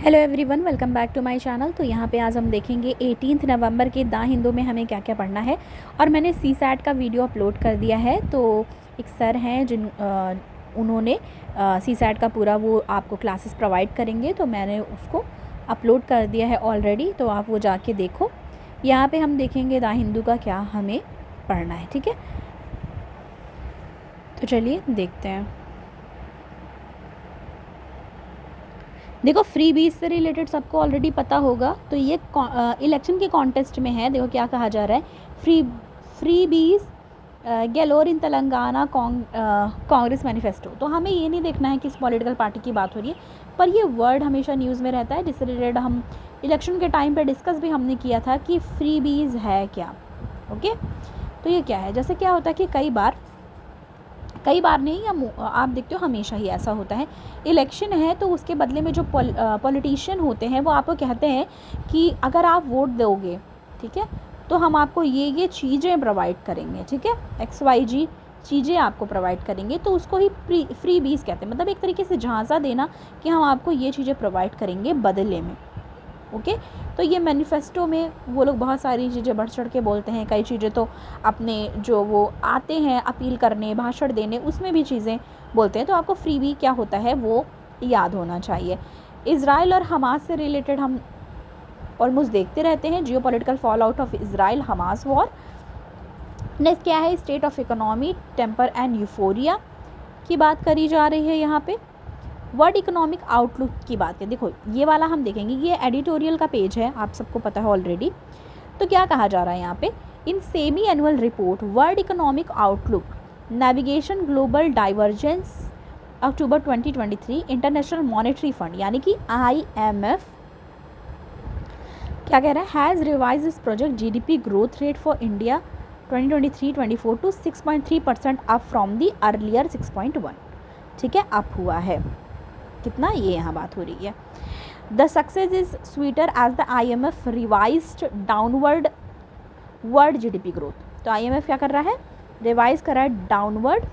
Hello everyone, welcome back to my channel. तो यहाँ पे आज हम देखेंगे 18 नवंबर के द हिंदू में हमें क्या क्या पढ़ना है। और मैंने सीसैट का वीडियो अपलोड कर दिया है। तो एक सर हैं उन्होंने सीसैट का पूरा वो आपको क्लासेस प्रोवाइड करेंगे, तो मैंने उसको अपलोड कर दिया है ऑलरेडी, तो आप वो जाके देखो। यहाँ पे हम देखेंगे द हिंदू का क्या हमें पढ़ना है, ठीक है। तो चलिए देखते हैं। देखो, फ्री बीज से रिलेटेड सबको ऑलरेडी पता होगा। तो ये इलेक्शन के कॉन्टेस्ट में है। देखो क्या कहा जा रहा है, फ्री बीज गैलोर इन तेलंगाना कांग्रेस मैनिफेस्टो। तो हमें ये नहीं देखना है किस पॉलिटिकल पार्टी की बात हो रही है, पर ये वर्ड हमेशा न्यूज़ में रहता है, जिससे रिलेटेड हम इलेक्शन के टाइम पे डिस्कस भी हमने किया था कि फ्री बीज है क्या। ओके, तो ये क्या है। जैसे क्या होता है कि कई बार नहीं, या आप देखते हो हमेशा ही ऐसा होता है, इलेक्शन है तो उसके बदले में जो पॉलिटिशियन होते हैं वो आपको कहते हैं कि अगर आप वोट दोगे, ठीक है, तो हम आपको ये चीज़ें प्रोवाइड करेंगे, ठीक है, XYZ चीज़ें आपको प्रोवाइड करेंगे। तो उसको ही फ्री बीज कहते हैं। मतलब एक तरीके से झांसा देना कि हम आपको ये चीज़ें प्रोवाइड करेंगे बदले में। ओके, तो ये मैनिफेस्टो में वो लोग बहुत सारी चीज़ें बढ़ चढ़ के बोलते हैं। कई चीज़ें तो अपने जो वो आते हैं अपील करने, भाषण देने, उसमें भी चीज़ें बोलते हैं। तो आपको फ्री बी क्या होता है वो याद होना चाहिए। इज़राइल और हमास से रिलेटेड हम ऑलमोस्ट देखते रहते हैं। Geopolitical fallout of Israel Hamas war. Next क्या है, state of economy, temper and euphoria की बात करी जा रही है यहाँ पे। वर्ल्ड इकोनॉमिक आउटलुक की बात करें, देखो ये वाला हम देखेंगे, ये एडिटोरियल का पेज है, आप सबको पता है ऑलरेडी। तो क्या कहा जा रहा है यहाँ पे, in semi annual report world economic outlook navigation global divergence October 2023, international monetary fund यानी कि IMF क्या कह रहा है, has revise this project GDP growth rate for India 2023-24 to 6.3% up from the earlier 6.1, ठीक है, अप हुआ है कितना, ये यहाँ बात हो रही है। The success is sweeter as the IMF revised downward world GDP growth. तो IMF क्या कर रहा है, रिवाइज कर रहा है downward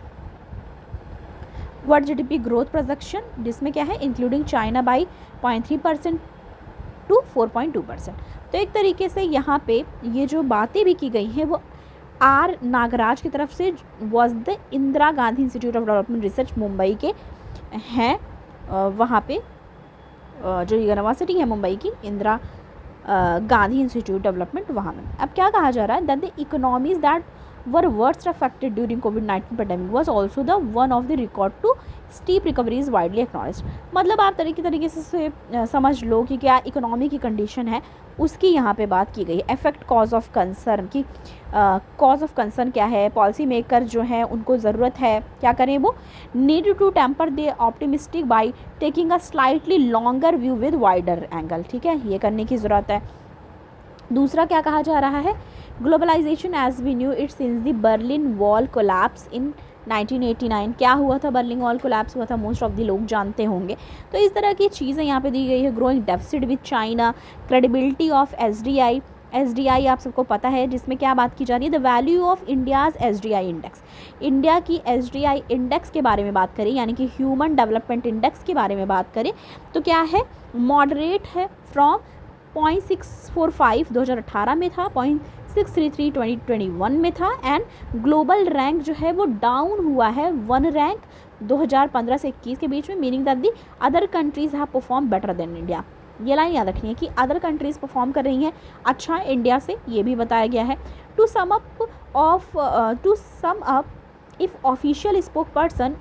world GDP growth projection, जिसमें क्या है, इंक्लूडिंग चाइना बाई 0.3% टू 4.2%। तो एक तरीके से यहाँ पे ये जो बातें भी की गई हैं वो R नागराज की तरफ से, was the Indira Gandhi institute of development research Mumbai के हैं, वहाँ पे जो यूनिवर्सिटी है मुंबई की, इंदिरा गांधी इंस्टीट्यूट डेवलपमेंट, वहाँ में। अब क्या कहा जा रहा है, that the economies that were worst affected during कोविड-19 pandemic was also the one of the record to steep recovery is widely acknowledged. मतलब आप तरीके से समझ लो कि क्या इकोनॉमी की कंडीशन है, उसकी यहाँ पे बात की गई। इफेक्ट कॉज ऑफ कंसर्न की, कॉज ऑफ कंसर्न क्या है, पॉलिसी मेकर जो है उनको ज़रूरत है क्या करें, वो need to temper the optimistic by taking a slightly longer view with wider angle, ठीक है, ये करने की ज़रूरत है। दूसरा क्या कहा जा रहा है, globalization as we knew it since the Berlin wall collapse in 1989। क्या हुआ था, बर्लिन वॉल कोलैप्स हुआ था, मोस्ट ऑफ द लोग जानते होंगे। तो इस तरह की चीज़ें यहाँ पे दी गई है। Growing deficit with China, credibility of SDI आप सबको पता है, जिसमें क्या बात की जा रही है, the value of India's SDI index. India की SDI इंडेक्स के बारे में बात करें, यानी कि ह्यूमन डेवलपमेंट इंडेक्स के बारे में बात करें, तो क्या है, मॉडरेट है फ्रॉम 0.645 2018 में था, 0.633 2021 में था, एंड ग्लोबल रैंक जो है वो डाउन हुआ है 1 रैंक 2015 से 21 के बीच में, meaning that the other countries have perform better than India. ये लाइन याद रखनी है कि अदर कंट्रीज़ परफॉर्म कर रही हैं अच्छा इंडिया से, ये भी बताया गया है। To sum up if official spoke person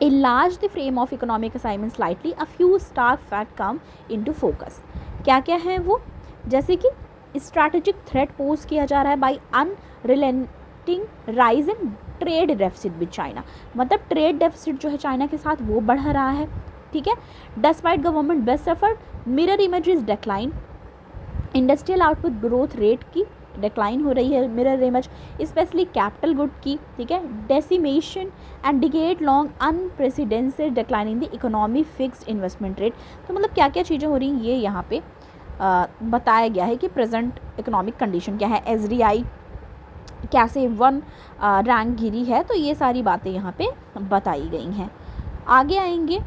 enlarge the frame of economic assignment slightly, a few stark fact come into focus। क्या क्या है वो, जैसे कि स्ट्रैटेजिक थ्रेट पोज किया जा रहा है by unrelenting rise in trade deficit with China. मतलब ट्रेड डेफिसिट जो है चाइना के साथ वो बढ़ रहा है, ठीक है। Despite government best effort mirror image is decline, industrial output growth rate की डिक्लाइन हो रही है, mirror image specially capital good की, ठीक है। Decimation and decade long unprecedented decline in the economy, fixed investment rate. तो मतलब क्या क्या चीज़ें हो रही हैं ये यहाँ पे बताया गया है कि प्रेजेंट इकोनॉमिक कंडीशन क्या है, SDI कैसे 1 रैंक गिरी है। तो ये सारी बातें यहाँ पे बताई गई हैं। आगे आएंगे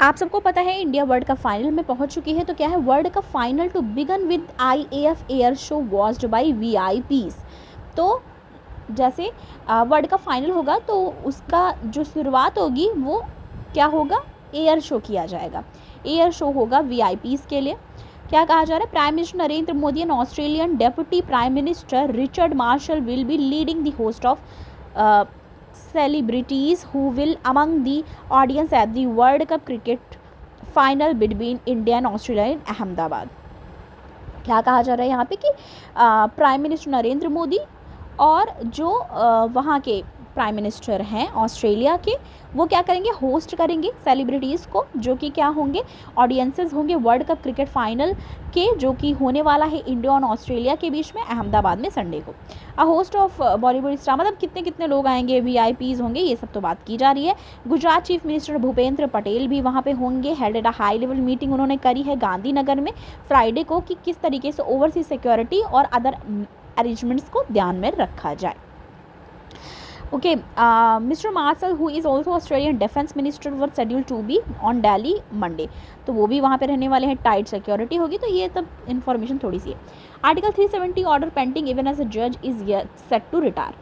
आप सबको पता है इंडिया वर्ल्ड कप फाइनल में पहुंच चुकी है। तो क्या है, world cup final to begin with IAF air show watched by VIPs। तो जैसे वर्ल्ड कप फाइनल होगा तो उसका जो शुरुआत होगी वो क्या होगा, एयर शो किया जाएगा। एयर शो होगा VIPs के लिए। क्या कहा जा रहा है, prime minister Narendra Modi and Australian deputy prime minister Richard Marshall will be leading the host of celebrities who will among the audience at the World Cup cricket final between India and Australia in Ahmedabad. क्या कहा जा रहा है यहाँ पे कि prime minister Narendra Modi और जो वहाँ के प्राइम मिनिस्टर हैं ऑस्ट्रेलिया के, वो क्या करेंगे, होस्ट करेंगे सेलिब्रिटीज़ को, जो कि क्या होंगे, ऑडियंसेस होंगे वर्ल्ड कप क्रिकेट फाइनल के, जो कि होने वाला है इंडिया और ऑस्ट्रेलिया के बीच में अहमदाबाद में संडे को। A host of Bollywood star, मतलब कितने कितने लोग आएंगे, VIPs होंगे, ये सब तो बात की जा रही है। गुजरात चीफ मिनिस्टर भूपेंद्र पटेल भी वहाँ पे होंगे। Headed a high level meeting उन्होंने करी है गांधीनगर में फ्राइडे को कि किस तरीके से ओवरसीज सिक्योरिटी और अदर अरेंजमेंट्स को ध्यान में रखा जाए। ओके, mister Marshall who is also Australian defence minister were schedule to be on Delhi Monday. तो वो भी वहाँ पे रहने वाले हैं, टाइट सिक्योरिटी होगी। तो ये तब इन्फॉर्मेशन थोड़ी सी है। Article 370 order pending even as a जज is set to retire.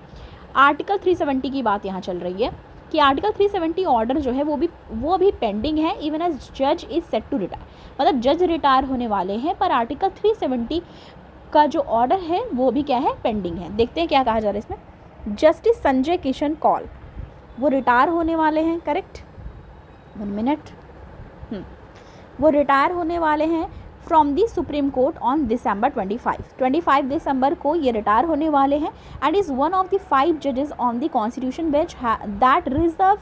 Article 370 की बात यहाँ चल रही है कि आर्टिकल 370 ऑर्डर जो है वो अभी पेंडिंग है, इवन एज जज इज सेट टू रिटायर, मतलब जज रिटायर होने वाले हैं, पर आर्टिकल 370 का जो ऑर्डर है वो भी क्या है, पेंडिंग है। देखते हैं क्या कहा जा रहा है इसमें। जस्टिस संजय किशन कौल वो रिटायर होने वाले हैं, करेक्ट, 1 मिनट, वो रिटायर होने वाले हैं from the supreme court on December 25 दिसंबर को ये रिटायर होने वाले हैं and is one of the 5 जजेस on the constitution bench that reserve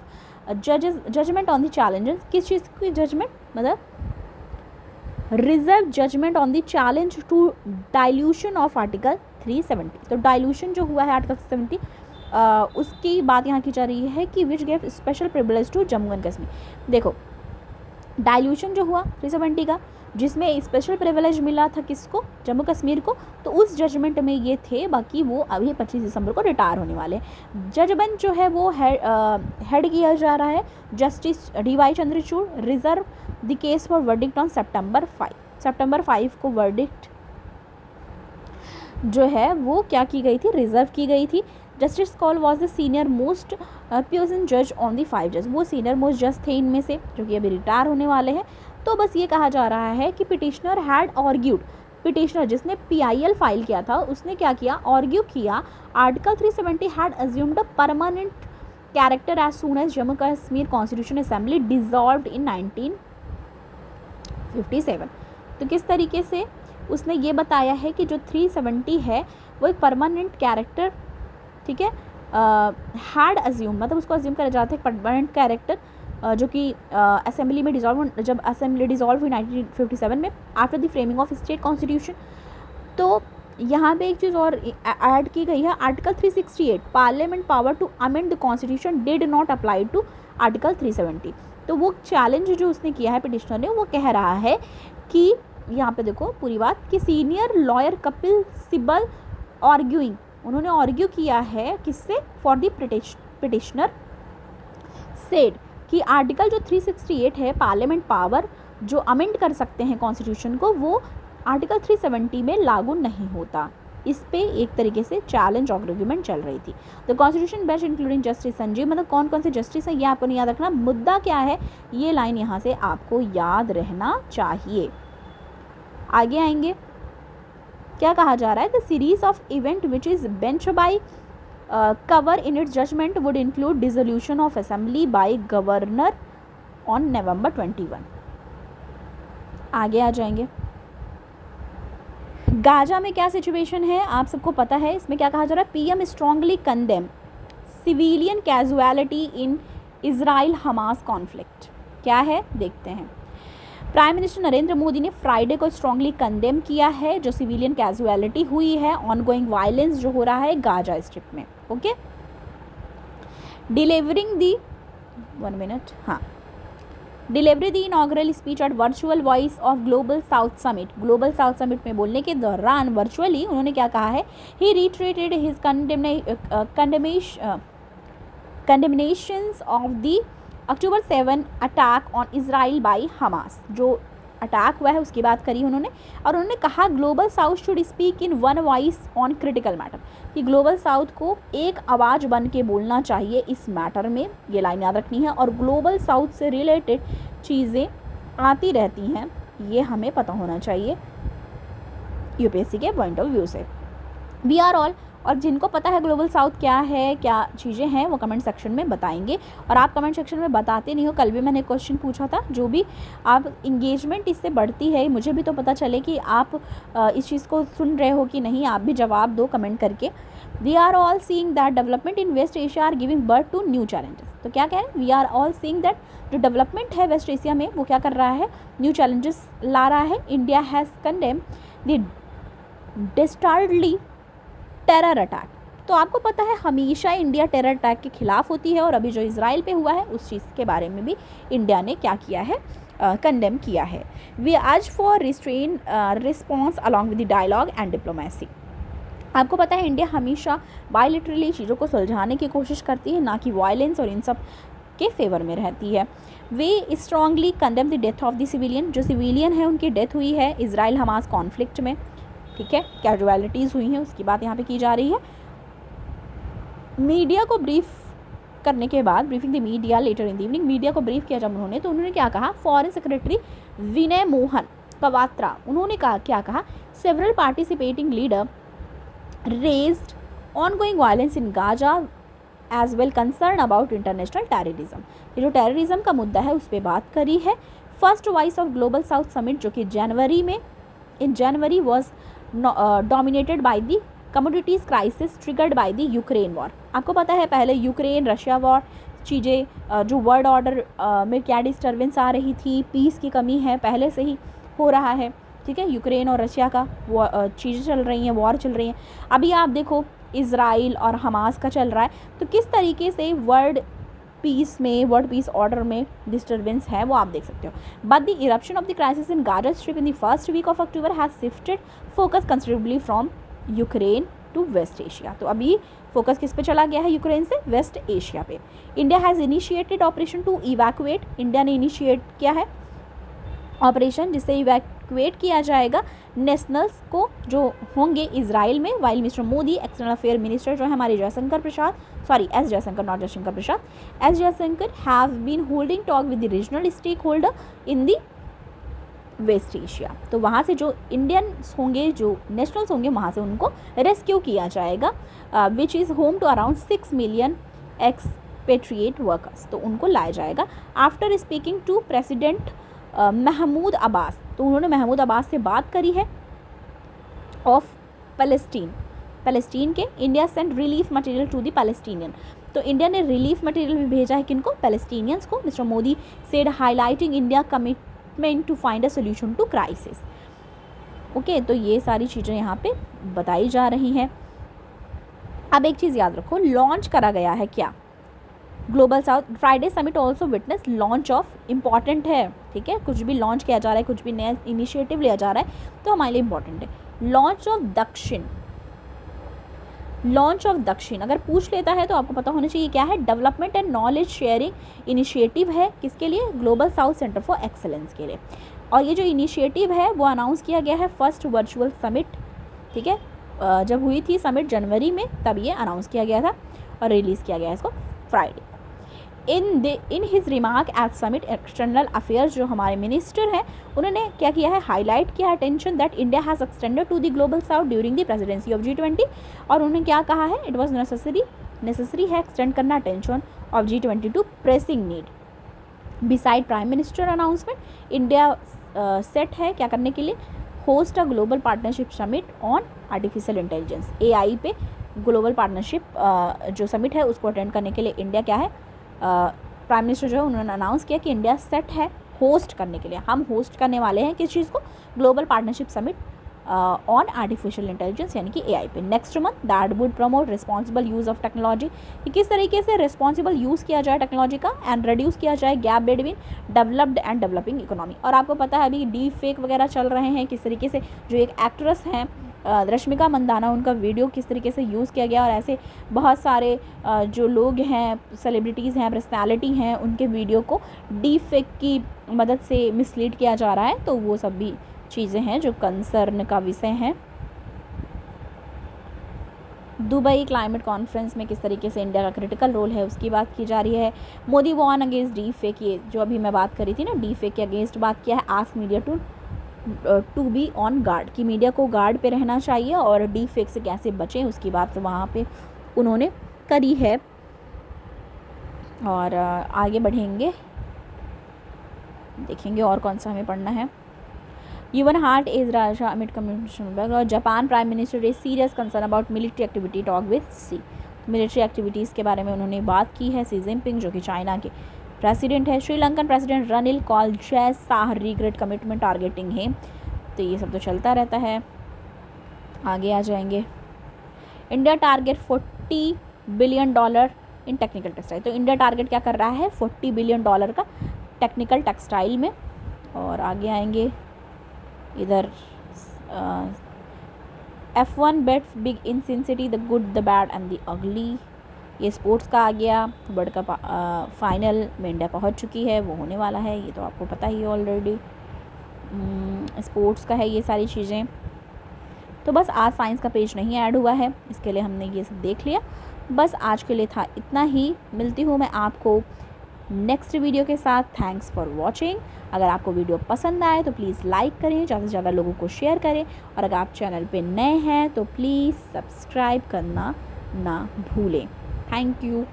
judgment on the challenges. किस चीज़ की जजमेंट, मतलब reserve judgment on the challenge to dilution of article 370। तो डाइल्यूशन जो हुआ है आर्टिकल 370 उसकी बात यहाँ की जा रही है कि which gave special privilege to Jammu and Kashmir. देखो, डाइल्यूशन जो हुआ 370 का, जिसमें स्पेशल प्रिविलेज मिला था किसको, जम्मू कश्मीर को, तो उस जजमेंट में ये थे। बाकी वो अभी 25 दिसंबर को रिटायर होने वाले हैं। जज बेंच जो है वो हेड किया जा रहा है justice DY Chandrachud. Reserve the case for verdict on September 5 को वर्डिक्ट जो है वो क्या की गई थी, रिजर्व की गई थी। Justice Kaul was the senior most puisne जज ऑन द 5 जज, वो सीनियर मोस्ट जज थे इनमें से, जो कि अभी रिटायर होने वाले हैं। तो बस ये कहा जा रहा है कि पिटिशनर हैड आर्ग्यूड, पिटिशनर जिसने PIL फाइल किया था उसने क्या किया, आर्ग्यू किया article 370 had assumed a permanent character as soon as Jammu Kashmir constitution assembly dissolved in 1957। तो किस तरीके से उसने ये बताया है कि जो 370 है वो एक परमानेंट कैरेक्टर, ठीक है, हैड अज्यूम, मतलब उसको अज्यूम करा जाता है परमानेंट कैरेक्टर, जो कि असेंबली में डिसॉल्व, जब असेंबली डिसॉल्व हुई 1957 में after the framing of state constitution. तो यहाँ पे एक चीज़ और ऐड की गई है, article 368 parliament power to amend the constitution did not apply to article 370। तो वो चैलेंज जो उसने किया है पिटिशनर ने, वो कह रहा है कि यहाँ पे देखो पूरी बात कि senior lawyer Kapil Sibal arguing, उन्होंने आर्ग्यू किया है किससे, फॉर द पिटिशनर सेड कि आर्टिकल जो 368 है पार्लियामेंट पावर जो अमेंड कर सकते हैं कॉन्स्टिट्यूशन को, वो आर्टिकल 370 में लागू नहीं होता। इस पे एक तरीके से चैलेंज आर्ग्यूमेंट चल रही थी। तो constitution bench including justice Sanjeev, मतलब कौन कौन से जस्टिस हैं ये आपको नहीं याद रखना, मुद्दा क्या है ये लाइन यहाँ से आपको याद रहना चाहिए। आगे आएंगे, क्या कहा जा रहा है, the series of event which is bench by cover in its judgment would include dissolution of assembly by governor on November 21। आगे आ जाएंगे, गाजा में क्या सिचुएशन है आप सबको पता है। इसमें क्या कहा जा रहा है, PM strongly condemn civilian casualty इन इजराइल हमास कॉन्फ्लिक्ट। क्या है देखते हैं। प्राइम मिनिस्टर नरेंद्र मोदी ने फ्राइडे को स्ट्रांगली कंडेम किया है जो सिविलियन कैजुअलिटी हुई है, ऑनगोइंग वायलेंस जो हो रहा है गाजा स्ट्रिप में। ओके, डिलीवरिंग दी 1 मिनट, हाँ, delivery the inaugural speech at Virtual Voice of Global South Summit. Global South Summit में बोलने के दौरान वर्चुअली उन्होंने क्या कहा है, he reiterated his condemnations of the October 7 attack on Israel by Hamas, जो अटैक हुआ है उसकी बात करी उन्होंने, और उन्होंने कहा Global South should speak in one voice on critical matter, कि ग्लोबल साउथ को एक आवाज़ बन के बोलना चाहिए इस मैटर में, ये लाइन याद रखनी है। और ग्लोबल साउथ से रिलेटेड चीज़ें आती रहती हैं, ये हमें पता होना चाहिए यूपीएससी के पॉइंट ऑफ व्यू से। वी आर ऑल, और जिनको पता है ग्लोबल साउथ क्या है, क्या चीज़ें हैं, वो कमेंट सेक्शन में बताएंगे। और आप कमेंट सेक्शन में बताते नहीं हो, कल भी मैंने क्वेश्चन पूछा था, जो भी आप इंगेजमेंट इससे बढ़ती है, मुझे भी तो पता चले कि आप इस चीज़ को सुन रहे हो कि नहीं, आप भी जवाब दो कमेंट करके। We are all seeing that development in west Asia are giving birth to new challenges, तो क्या कह रहे हैं, we are all seeing that जो डेवलपमेंट है वेस्ट एशिया में वो क्या कर रहा है, न्यू चैलेंजेस ला रहा है। India has condemn the dastardly terror attack, तो आपको पता है हमेशा इंडिया टेरर अटैक के खिलाफ होती है, और अभी जो इजराइल पे हुआ है उस चीज़ के बारे में भी इंडिया ने क्या किया है, कंडेम किया है। We urge for restraint response along with the dialogue and diplomacy, आपको पता है इंडिया हमेशा बायलैटरली चीज़ों को सुलझाने की कोशिश करती है, ना कि वायलेंस और इन सब के फेवर में रहती है। We strongly condemn the death of the civilian, जो सिविलियन है उनकी डेथ हुई है इजराइल हमास कॉन्फ्लिक्ट में, ठीक है, कैजुअलिटीज़ हुई हैं उसकी बात यहाँ पे की जा रही है। मीडिया को ब्रीफ करने के बाद, briefing the media later in the evening, media को ब्रीफ किया जब उन्होंने, तो उन्होंने क्या कहा, फॉरेन सेक्रेटरी विनय मोहन क्वात्रा, उन्होंने कहा, क्या कहा, several participating leader raised ongoing violence in Gaza as well concern about international terrorism, ये जो टेररिज्म का मुद्दा है उस पर बात करी है। First Voice of Global South Summit, जो कि जनवरी में in January was dominated by the commodities crisis triggered by the Ukraine war, आपको पता है पहले यूक्रेन रशिया वॉर चीज़ें जो वर्ल्ड ऑर्डर में क्या डिस्टर्बेंस आ रही थी, पीस की कमी है पहले से ही हो रहा है, ठीक है, यूक्रेन और रशिया का वो चीज़ें चल रही हैं, वॉर चल रही हैं। अभी आप देखो इजराइल और हमास का चल रहा है, तो किस तरीके से वर्ल्ड पीस ऑर्डर में डिस्टर्बेंस है वो आप देख सकते हो। But the eruption of the crisis in Gaza strip in the first week of October has shifted focus considerably from Ukraine to west Asia, तो अभी फोकस किस पे चला गया है, यूक्रेन से वेस्ट एशिया पे। India has initiated operation to evacuate, India ने इनिशिएट किया है ऑपरेशन जिससे इवैक्यूएट किया जाएगा नेशनल्स को जो होंगे इजराइल में, while mister Modi external affair minister जो है हमारे Jaishankar Prasad, sorry S Jaishankar not Jaishankar Prasad, S Jaishankar have been holding talk with the regional stake holder in the West Asia, तो वहाँ से जो इंडियंस होंगे, जो नेशनल्स होंगे, वहाँ से उनको रेस्क्यू किया जाएगा, which is home to around 6 million expatriate workers, तो उनको लाया जाएगा। After speaking to president Mahmoud Abbas, तो उन्होंने महमूद अब्बास से बात करी है ऑफ पैलेस्टीन के, India send relief material to the Palestinian, तो इंडिया ने रिलीफ मटेरियल भी भेजा है किनको, पैलेस्टीनियंस को। Mister Modi said highlighting India commitment to find a solution to crisis, okay, तो ये सारी चीज़ें यहाँ पे बताई जा रही हैं। अब एक चीज़ याद रखो, लॉन्च करा गया है क्या, global south Friday summit also witness launch of, important है, ठीक है, कुछ भी लॉन्च किया जा रहा है, कुछ भी नया इनिशिएटिव लिया जा रहा है तो हमारे लिए इम्पॉर्टेंट है। लॉन्च ऑफ दक्षिण अगर पूछ लेता है तो आपको पता होना चाहिए क्या है, development and knowledge sharing initiative है, किसके लिए, global south centre for excellence के लिए। और ये जो इनिशिएटिव है वो अनाउंस किया गया है फर्स्ट वर्चुअल समिट, ठीक है, जब हुई थी समिट जनवरी में तब ये अनाउंस किया गया था और रिलीज़ किया गया इसको Friday. In his remark at summit external affairs, जो हमारे मिनिस्टर हैं उन्होंने क्या किया है, हाईलाइट किया attention that India has extended to the global south during the presidency of G20, और उन्होंने क्या कहा है, इट वॉज नेसेसरी है एक्सटेंड करना attention of G20 to pressing need. Beside prime minister announcement, India set है क्या करने के लिए, host a global partnership summit on artificial intelligence, AI पे ग्लोबल पार्टनरशिप जो समिट है उसको अटेंड करने के लिए इंडिया क्या है, प्राइम मिनिस्टर जो है उन्होंने अनाउंस किया कि इंडिया सेट है होस्ट करने के लिए, हम होस्ट करने वाले हैं किस चीज़ को, global partnership summit on artificial intelligence यानी कि AI पे next month, that would promote responsible use of technology, कि किस तरीके से रिस्पॉन्सिबल यूज़ किया जाए टेक्नोलॉजी का एंड रिड्यूस किया जाए gap between developed and developing economy. और आपको पता है अभी डीप फेक वगैरह चल रहे हैं, किस तरीके से जो एक एक्ट्रेस हैं रश्मिका मंदाना, उनका वीडियो किस तरीके से यूज़ किया गया और ऐसे बहुत सारे जो लोग हैं, सेलिब्रिटीज़ हैं, पर्सनालिटी हैं, उनके वीडियो को डीप फेक की मदद से मिसलीड किया जा रहा है। तो वो सब भी चीज़ें हैं जो कंसर्न का विषय हैं। दुबई क्लाइमेट कॉन्फ्रेंस में किस तरीके से इंडिया का क्रिटिकल रोल है उसकी बात की जा रही है। Modi warn against deep fake, ये जो अभी मैं बात कर रही थी ना, डीप फेक के अगेंस्ट बात किया है। Ask media to be on guard, कि मीडिया को गार्ड पे रहना चाहिए और डीप फेक से कैसे बचें उसकी बात वहाँ पे उन्होंने करी है। और आगे बढ़ेंगे, देखेंगे और कौन सा हमें पढ़ना है। यूवन हार्ट इज राजा अमिट कम्युनिकेशन और Japan prime minister is serious concern about military activity talk with Xi, military activities के बारे में उन्होंने बात की है। सी जिनपिंग जो कि चाइना के प्रेसिडेंट है। Sri Lankan president Ranil call Jay Shah regret commitment targeting है। तो ये सब तो चलता रहता है। आगे आ जाएंगे, India target $40 billion in technical textile. तो इंडिया टारगेट क्या कर रहा है, $40 बिलियन का टेक्निकल टेक्सटाइल में। और आगे आएंगे इधर F1 bets big in sin city, the good the bad and the ugly. ये स्पोर्ट्स का आ गया। वर्ल्ड कप फाइनल में इंडिया पहुंच चुकी है, वो होने वाला है, ये तो आपको पता ही है ऑलरेडी। स्पोर्ट्स का है ये सारी चीज़ें। तो बस आज साइंस का पेज नहीं ऐड हुआ है, इसके लिए हमने ये सब देख लिया। बस आज के लिए था इतना ही। मिलती हूँ मैं आपको नेक्स्ट वीडियो के साथ। Thanks for watching. अगर आपको वीडियो पसंद आए तो प्लीज़ लाइक करें, ज़्यादा से ज़्यादा लोगों को शेयर करें, और अगर आप चैनल पे नए हैं तो प्लीज़ सब्सक्राइब करना ना भूलें। Thank you.